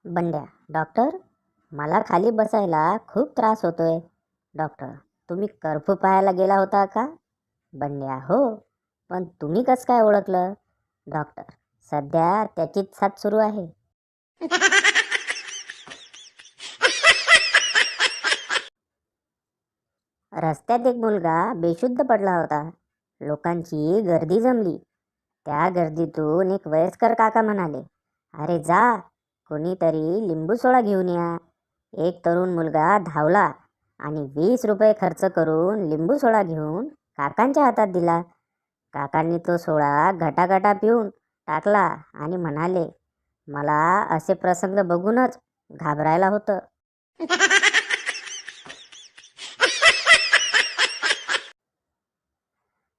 बंड्या, doctor, मला खाली बसायला खूप त्रास होतोय. डॉक्टर, तुम्ही कर्फ्यू पाहायला गेला होता का? बंड्या, हो. पण तुम्ही कसं काय ओळखलं? डॉक्टर, सध्या त्याचीच साथ सुरू आहे. रस्त्यात एक मुलगा बेशुद्ध पडला होता. लोकांची गर्दी जमली. त्या गर्दीतून एक वयस्कर काका म्हणाले, अरे जा, कोणीतरी लिंबू सोडा घेऊन या. एक तरुण मुलगा धावला आणि 20 रुपये खर्च करून लिंबू सोडा घेऊन काकांच्या हातात दिला. काकांनी तो सोडा घटाघटा पिऊन टाकला आणि म्हणाले, मला असे प्रसंग बघूनच घाबरायला होतं.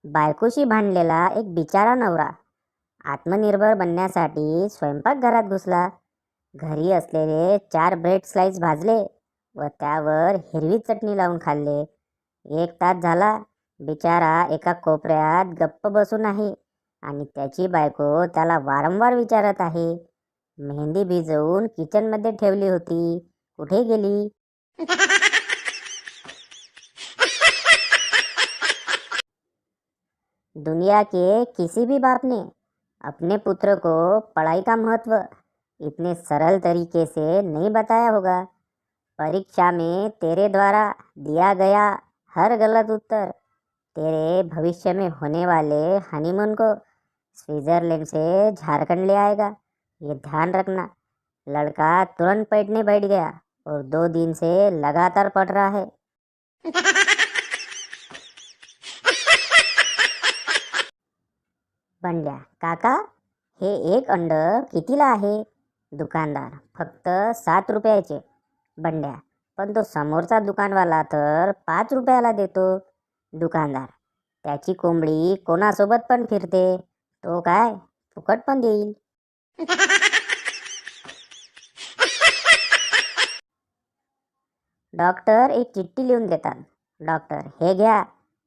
बायकोशी भांडलेला एक बिचारा नवरा आत्मनिर्भर बनण्यासाठी स्वयंपाकघरात घुसला. घरी असलेले 4 ब्रेड स्लाइस भाजले व त्यावर हिरवी चटणी लावून खाल्ले. 1 तास झाला, बिचारा एका कोपऱ्यात गप्प बसून आहे आणि त्याची बायको त्याला वारंवार विचारत आहे, मेहंदी भिजवून किचनमध्ये ठेवली होती, कुठे गेली? दुनिया के किसी भी बाप ने अपने पुत्र को पढ़ाई का महत्व इतने सरल तरीके से नहीं बताया होगा. परीक्षा में तेरे द्वारा दिया गया हर गलत उत्तर तेरे भविष्य में होने वाले हनीमून को स्विट्जरलैंड से झारखंड ले आएगा. ये ध्यान रखना. लड़का तुरंत पढ़ने बैठ गया और 2 दिन से लगातार पढ़ रहा है. बनल्या, काका, हे एक अंड कितीला आहे? दुकानदार, फक्त 7 रुपयाचे. बंड्या, पण तो समोरचा दुकानवाला तर 5 रुपयाला देतो. दुकानदार, त्याची कोंबडी कोणासोबत पण फिरते, तो काय फुकट पण देईल. डॉक्टर एक चिठ्ठी लिहून देतात. डॉक्टर, हे घ्या,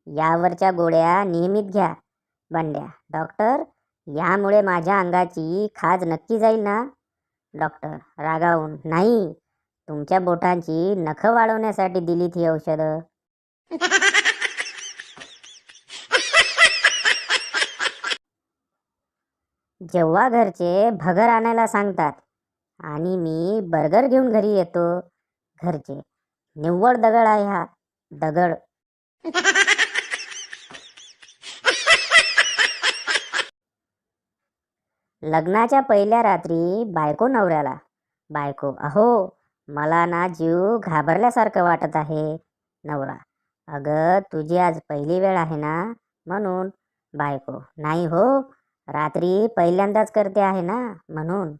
यावरच्या गोळ्या नियमित घ्या. बंड्या, डॉक्टर, यामुळे माझ्या अंगाची खाज नक्की जाईल ना? डॉक्टर रागावून, नाही, तुमच्या बोटांची नखं वाढवण्यासाठी दिली ती औषधं. जेव्हा घरचे भगर आणायला सांगतात आणि मी बर्गर घेऊन घरी येतो, घरचे, निव्वळ दगड आहे हा, दगड. लग्नाच्या पहिल्या रात्री बायको नवऱ्याला, बायको, अहो, मला ना जीव घाबरल्यासारखं वाटत आहे. नवरा, अगं तुझी आज पहिली वेळ आहे ना, म्हणून. बायको, नाही हो, रात्री पहिल्यांदाच करते आहे ना, म्हणून.